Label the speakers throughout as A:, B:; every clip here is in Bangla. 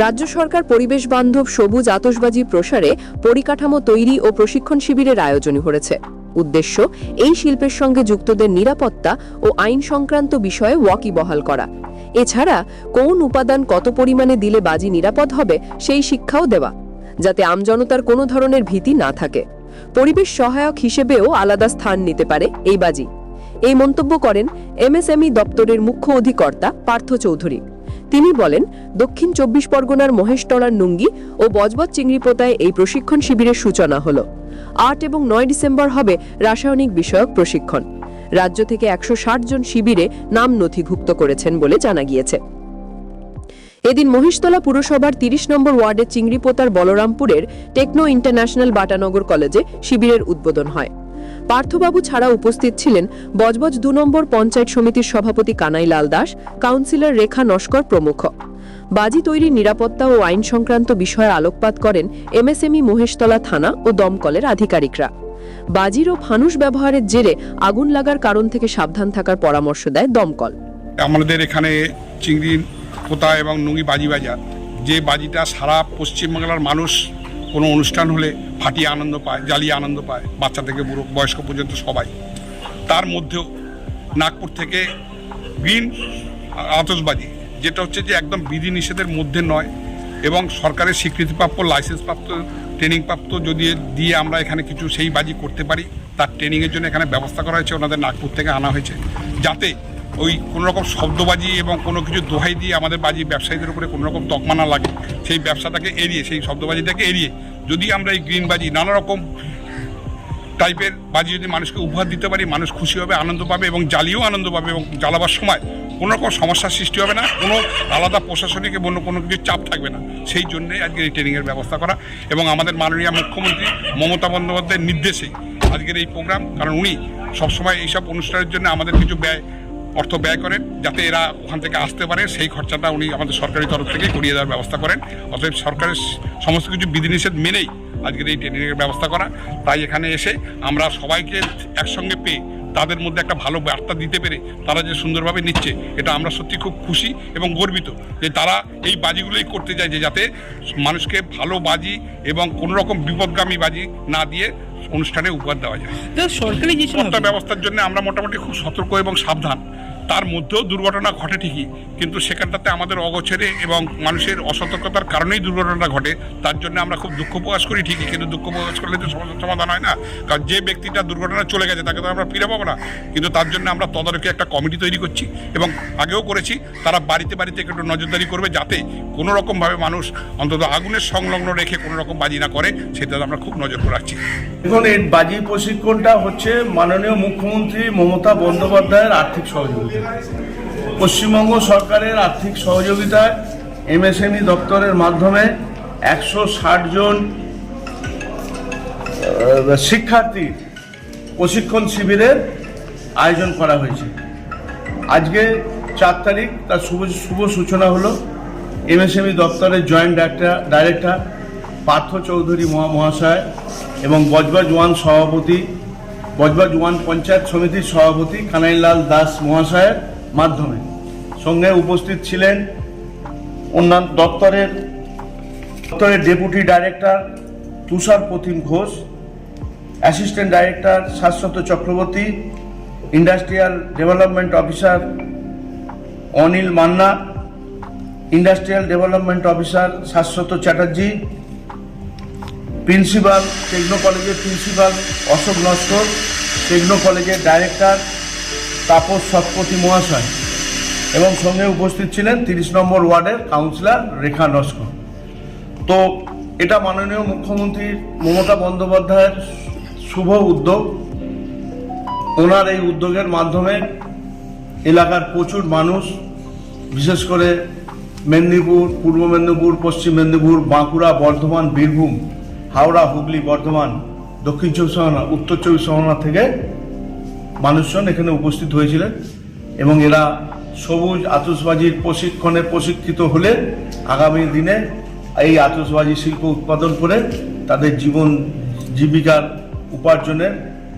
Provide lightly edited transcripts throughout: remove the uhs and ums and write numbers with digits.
A: রাজ্য সরকার পরিবেশ বান্ধব সবুজ আতশবাজি প্রসারে পরিকাঠামো তৈরি ও প্রশিক্ষণ শিবিরের আয়োজন করেছে। উদ্দেশ্য এই শিল্পের সঙ্গে যুক্তদের নিরাপত্তা ও আইন সংক্রান্ত বিষয়ে ওয়াকিবহাল করা। এছাড়া কোন উপাদান কত পরিমাণে দিলে বাজি নিরাপদ হবে সেই শিক্ষাও দেওয়া, যাতে আমজনতার কোনো ধরনের ভীতি না থাকে। পরিবেশ সহায়ক হিসেবেও আলাদা স্থান নিতে পারে এই বাজি। এই মন্তব্য করেন এমএসএমই দপ্তরের মুখ্য অধিকর্তা পার্থ চৌধুরী। তিনি বলেন, দক্ষিণ ২৪ পরগনার মহেশতলার নুঙ্গি ও বজবজ চিংড়িপোতায় এই প্রশিক্ষণ শিবিরের সূচনা হলো। ৮ এবং ৯ ডিসেম্বর হবে রাসায়নিক বিষয়ক প্রশিক্ষণ। রাজ্য থেকে ১৬০ জন শিবিরে নাম নথিভুক্ত করেছেন বলে জানা গিয়েছে। এদিন মহিষতলা পুরসভার ৩০ নম্বর ওয়ার্ডের চিংড়িপোতার বলরামপুরের টেকনো ইন্টারন্যাশনাল বাটানগর কলেজে শিবিরের উদ্বোধন হয়। পার্থবাবু ছাড়া উপস্থিত ছিলেন বজবজ ২ নম্বর পঞ্চায়েত সমিতির সভাপতি কানাইলাল দাস, কাউন্সিলর রেখা নস্কর প্রমুখ। বাজি তৈরির নিরাপত্তা ও আইন সংক্রান্ত বিষয়ে আলোকপাত করেন এমএসএমই মহেশতলা থানা ও দমকলের আধিকারিকরা। বাজির ও ফানুস ব্যবহারের জেরে আগুন লাগার কারণ থেকে সাবধান থাকার পরামর্শ দেয় দমকল।
B: আমাদের এখানে চিংড়ি পোতা এবং নুঙ্গি বাজি বাজার, যে বাজিটা সারা পশ্চিমবাংলার মানুষ কোনো অনুষ্ঠান হলে ফাটিয়ে আনন্দ পায়, জ্বালিয়ে আনন্দ পায়, বাচ্চা থেকে বুড়ো বয়স্ক পর্যন্ত সবাই। তার মধ্যেও নাগপুর থেকে গ্রিন আতশবাজি, যেটা হচ্ছে যে একদম বিধি নিষেধের মধ্যে নয় এবং সরকারের স্বীকৃতিপ্রাপ্ত লাইসেন্সপ্রাপ্ত ট্রেনিংপ্রাপ্ত যদি দিয়ে আমরা এখানে কিছু সেই বাজি করতে পারি, তার ট্রেনিংয়ের জন্য এখানে ব্যবস্থা করা হয়েছে। ওনাদের নাগপুর থেকে আনা হয়েছে, যাতে ওই কোনোরকম শব্দবাজি এবং কোনো কিছু দোহাই দিয়ে আমাদের বাজি ব্যবসায়ীদের উপরে কোনোরকম তকমা না লাগে। সেই ব্যবসাটাকে এড়িয়ে, সেই শব্দবাজিটাকে এড়িয়ে যদি আমরা এই গ্রিন বাজি, নানা রকম টাইপের বাজি যদি মানুষকে উপহার দিতে পারি, মানুষ খুশি হবে, আনন্দ পাবে এবং জ্বালিয়েও আনন্দ পাবে এবং জ্বালাবার সময় কোনো রকম সমস্যার সৃষ্টি হবে না, কোনো আলাদা প্রশাসনিক এবং কোনো কিছু চাপ থাকবে না। সেই জন্যই আজকের এই ট্রেনিংয়ের ব্যবস্থা করা এবং আমাদের মাননীয় মুখ্যমন্ত্রী মমতা বন্দ্যোপাধ্যায়ের নির্দেশেই আজকের এই প্রোগ্রাম। কারণ উনি সবসময় এইসব অনুষ্ঠানের জন্য আমাদের কিছু অর্থ ব্যয় করেন, যাতে এরা ওখান থেকে আসতে পারে। সেই খরচাটা উনি আমাদের সরকারি তরফ থেকে করিয়ে দেওয়ার ব্যবস্থা করেন। অতএব সরকারের সমস্ত কিছু বিধিনিষেধ মেনেই আজকের এই ট্রেনিংয়ের ব্যবস্থা করা। তাই এখানে এসে আমরা সবাইকে একসঙ্গে পেয়ে তাদের মধ্যে একটা ভালো বার্তা দিতে পেরে তারা যে সুন্দরভাবে নিচ্ছে, এটা আমরা সত্যি খুব খুশি এবং গর্বিত যে তারা এই বাজিগুলোই করতে চায়, যে যাতে মানুষকে ভালো বাজি এবং কোনো রকম বিপদগামী বাজি না দিয়ে অনুষ্ঠানে উপহার দেওয়া যায়।
C: সরকারি
B: নিরাপত্তা ব্যবস্থার জন্য আমরা মোটামুটি খুব সতর্ক এবং সাবধান। তার মধ্যেও দুর্ঘটনা ঘটে ঠিকই, কিন্তু সেখানটাতে আমাদের অগোচরে এবং মানুষের অসতর্কতার কারণেই দুর্ঘটনাটা ঘটে। তার জন্য আমরা খুব দুঃখ প্রকাশ করি ঠিকই, কিন্তু দুঃখ প্রকাশ করলে তো সমাধান হয় না। কারণ যে ব্যক্তিটা দুর্ঘটনা চলে গেছে তাকে তো আমরা ফিরে পাবো না। কিন্তু তার জন্য আমরা তদারকি একটা কমিটি তৈরি করছি এবং আগেও করেছি। তারা বাড়িতে বাড়িতে একটু নজরদারি করবে, যাতে কোনো রকমভাবে মানুষ অন্তত আগুনের সংলগ্ন রেখে কোনো রকম বাজি না করে, সেটাতে আমরা খুব নজর রাখছি।
D: এখন এই বাজি প্রশিক্ষণটা হচ্ছে মাননীয় মুখ্যমন্ত্রী মমতা বন্দ্যোপাধ্যায়ের আর্থিক সহযোগিতা, পশ্চিমবঙ্গ সরকারের আর্থিক সহযোগিতায় এমএসএমই দপ্তরের মাধ্যমে ১৬০ জন শিক্ষার্থীর প্রশিক্ষণ শিবিরের আয়োজন করা হয়েছে। আজকে ৪ তারিখ তার শুভ সূচনা হলো। এমএসএমই দপ্তরের জয়েন্ট ডাইরেক্টর পার্থ চৌধুরী মহাশয় এবং বজবজ 1 সভাপতি, বজবজ 1 পঞ্চায়েত সমিতির সভাপতি কানাইলাল দাস মহাশয়ের মাধ্যমে। সঙ্গে উপস্থিত ছিলেন অন্যান্য দপ্তরের deputy director Tushar Pratim Ghosh, assistant director Shashwata Chakraborty, industrial development officer Anil Manna, industrial development officer Shashwata Chatterjee, principal Techno কলেজের প্রিন্সিপাল অশোক নস্কর, টেকনো কলেজের ডাইরেক্টর তাপস শতপথী মহাশয় এবং সঙ্গে উপস্থিত ছিলেন ৩০ নম্বর ওয়ার্ডের কাউন্সিলর রেখা নস্কর। তো এটা মাননীয় মুখ্যমন্ত্রী মমতা বন্দ্যোপাধ্যায়ের শুভ উদ্যোগ। ওনার এই উদ্যোগের মাধ্যমে এলাকার প্রচুর মানুষ, বিশেষ করে মেদিনীপুর, পূর্ব মেদিনীপুর, পশ্চিম মেদিনীপুর, বাঁকুড়া, বর্ধমান, বীরভূম, হাওড়া, হুগলি, বর্ধমান, দক্ষিণ ২৪ পরগনা, উত্তর ২৪ পরগনা থেকে মানুষজন এখানে উপস্থিত হয়েছিলেন এবং এরা সবুজ আতশবাজির প্রশিক্ষণে প্রশিক্ষিত হলে আগামী দিনে এই আতশবাজি শিল্প উৎপাদন করে তাদের জীবিকার উপার্জনের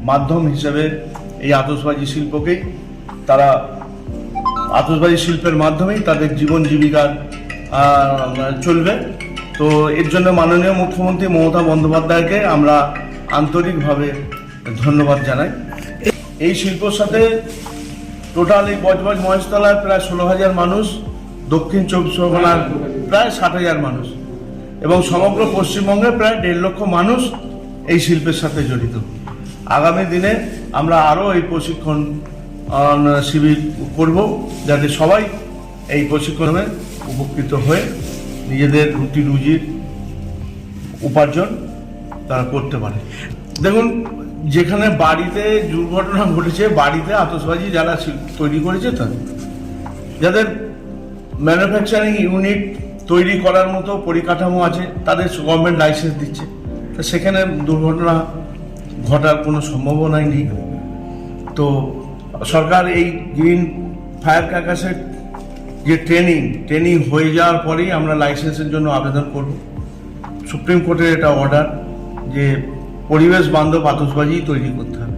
D: মাধ্যম হিসেবে এই আতশবাজি শিল্পকেই তারা আতশবাজি শিল্পের মাধ্যমেই তাদের জীবন জীবিকার চলবে। তো এর জন্য মাননীয় মুখ্যমন্ত্রী মমতা বন্দ্যোপাধ্যায়কে আমরা আন্তরিকভাবে ধন্যবাদ জানাই। এই শিল্পর সাথে টোটাল এই বজবজ মহেশতলায় প্রায় 16,000 মানুষ, দক্ষিণ 24 পরগনার প্রায় 60,000 মানুষ এবং সমগ্র পশ্চিমবঙ্গে প্রায় 1.5 লক্ষ মানুষ এই শিল্পের সাথে জড়িত। আগামী দিনে আমরা আরও এই প্রশিক্ষণ শিবির করব, যাতে সবাই এই প্রশিক্ষণে উপকৃত হয়ে নিজেদের রুটি রুজির উপার্জন তারা করতে পারে। দেখুন, যেখানে বাড়িতে দুর্ঘটনা ঘটেছে, বাড়িতে আতশবাজি যারা তৈরি করেছে যাদের ম্যানুফ্যাকচারিং ইউনিট তৈরি করার মতো পরিকাঠামো আছে, তাদের গভর্নমেন্ট লাইসেন্স দিচ্ছে, তো সেখানে দুর্ঘটনা ঘটার কোনো সম্ভাবনাই নেই। তো সরকার এই গ্রিন ফায়ার ক্র্যাকার্সের যে ট্রেনিং হয়ে যাওয়ার পরেই আমরা লাইসেন্সের জন্য আবেদন করব। সুপ্রিম কোর্টের এটা অর্ডার যে পরিবেশ বান্ধব আতশবাজি তৈরি করতে হবে।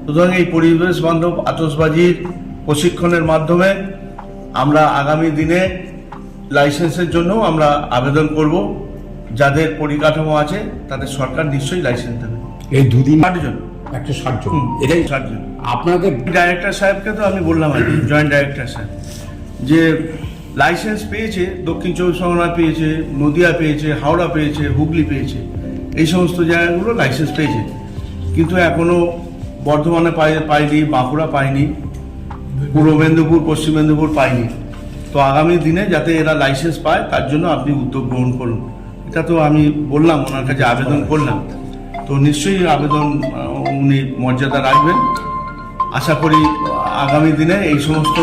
D: সুতরাং এই পরিবেশ বান্ধব আতশবাজির প্রশিক্ষণের মাধ্যমে আমরা আগামী দিনে লাইসেন্সের জন্য আমরা আবেদন করব। যাদের পরিকাঠামো আছে তাদের সরকার নিশ্চয়ই লাইসেন্স দেবে।
C: এই দুদিন
D: 60 জন,
C: 160 জন, এটাই
D: 60 জন।
C: আপনাদের
D: ডাইরেক্টর সাহেবকে তো আমি বললাম আর কি, জয়েন্ট ডাইরেক্টর সাহেব, যে লাইসেন্স পেয়েছে, দক্ষিণ 24 পরগনা পেয়েছে, নদিয়া পেয়েছে, হাওড়া পেয়েছে, হুগলি পেয়েছে, এই সমস্ত জায়গাগুলো লাইসেন্স পেয়েছে, কিন্তু এখনো বর্ধমানে পায়নি, বাঁকুড়া পায়নি, পূর্ব মেদিনীপুর, পশ্চিম মেদিনীপুর পায়নি। তো আগামী দিনে যাতে এরা লাইসেন্স পায় তার জন্য আপনি উদ্যোগ গ্রহণ করুন। এটা তো আমি বললাম, ওনার কাছে আবেদন করলাম, তো নিশ্চয়ই আবেদন উনি মর্যাদা রাখবেন। আশা করি আগামী দিনে এই সমস্ত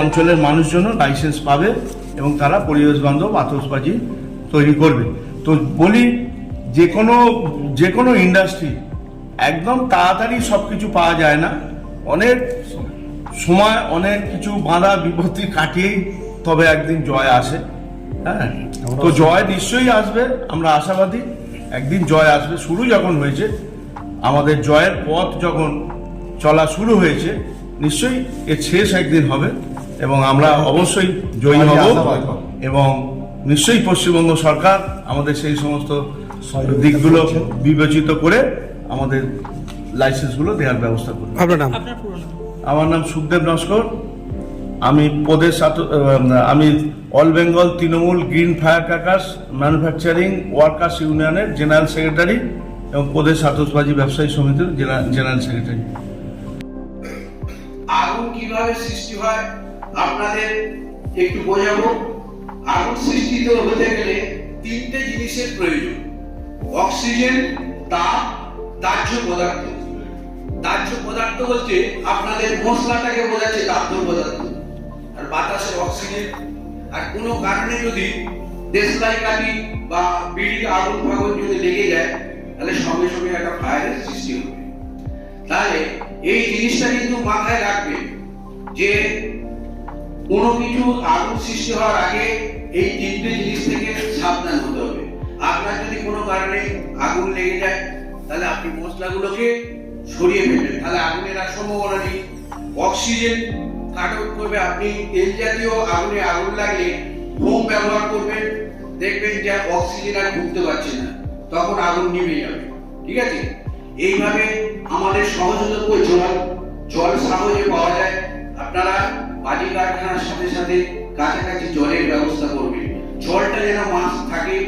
D: অঞ্চলের মানুষজন লাইসেন্স পাবে এবং তারা পরিবেশ বান্ধব আতশবাজি তৈরি করবে। তো বলি, যে কোনো ইন্ডাস্ট্রি একদম তাড়াতাড়ি সব কিছু পাওয়া যায় না, অনেক সময় অনেক কিছু বাধা বিপত্তি কাটিয়েই তবে একদিন জয় আসে। হ্যাঁ, তো জয় নিশ্চয়ই আসবে, আমরা আশাবাদী একদিন জয় আসবে। শুরু যখন হয়েছে, আমাদের জয়ের পথ যখন চলা শুরু হয়েছে, নিশ্চয়ই এর শেষ একদিন হবে এবং আমরা অবশ্যই জয়ী হব এবং নিশ্চয়ই পশ্চিমবঙ্গ সরকার আমাদের সেই সমস্ত দিকগুলো বিবেচিত করে আমাদের লাইসেন্সগুলো দেওয়ার ব্যবস্থা করবে। আমার নাম সুখদেব নস্কর। আমি all Bengal Trinamool green fire crackers manufacturing workers ইউনিয়নের জেনারেল সেক্রেটারি এবং প্রদেশ আতশবাজি ব্যবসায়ী সমিতির জেনারেল সেক্রেটারি।
E: আগুন কিভাবে সৃষ্টি হয় আপনাদের একটু বোঝাবো। আগুন সৃষ্টি হতে গেলে 3টে জিনিসের প্রয়োজন: অক্সিজেন, তাপ, দাহ্য পদার্থ। দাহ্য পদার্থ বলতে আপনাদের মশলাটাকে বোঝাচ্ছে দাহ্য পদার্থ, আর বাতাসের অক্সিজেন। আর কোনো কারণে যদি দেশলাই কাঠি বা বিড়ির আগুন ফাগুন যদি লেগে যায়, তাহলে সঙ্গে সঙ্গে একটা ফায়ারের সৃষ্টি হবে। তাহলে এই জিনিসটা কিন্তু মাথায় রাখবে যে কোনো কিছু আগুন সৃষ্টি হওয়ার আগে এই 3টে জিনিস থেকে সাবধান হতে হবে। আপনার যদি কোনো কারণে আগুন লেগে যায়, তাহলে আপনি মশলাগুলোকে সরিয়ে ফেলবেন, তাহলে আগুনের আর সম্ভাবনা নেই। অক্সিজেন কাট আউট করবে। আপনি তেল জাতীয় আগুনে আগুন লাগলে ফোম ব্যবহার করবেন, দেখবেন যে অক্সিজেন আর ঢুকতে পারছে না, তখন আগুন নিভে যাবে। ঠিক আছে? এইভাবে আমাদের সহজলভ্য জল সহজে পাওয়া যায়। আপনারা বাজি কারখানার সাথে সাথে কাছাকাছি জলের ব্যবস্থা করবেন, জলটা যেন মাছ থাকে।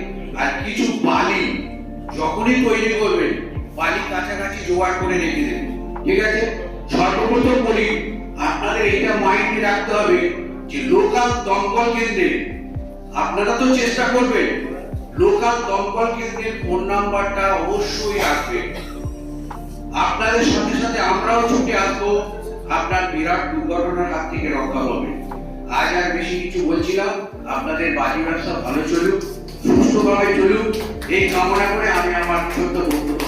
E: আর কিছু বালি যখনই তৈরি করবেন, বালি কাছাকাছি জোগাড় করে রেখে দেবেন। ঠিক আছে? সর্বপ্রথম বলি, আপনাদের এটা মাইন্ডে রাখতে হবে যে লোকাল দমকল কেন্দ্রে আপনারা তো চেষ্টা করবেন, লোকাল দমকল কেন্দ্রের ফোন নাম্বারটা অবশ্যই রাখবেন। আপনাদের সাথে সাথে আমরাও ছুটে আসবো, আপনার বিরাট দুর্ঘটনার হাত থেকে রক্ষা হবে। আজ আর বেশি কিছু বলছিলাম, আপনাদের বাজি ব্যবসা ভালো চলুক, সুস্থভাবে চলুক, এই কামনা করে আমি আমার ছোট্ট বক্তব্য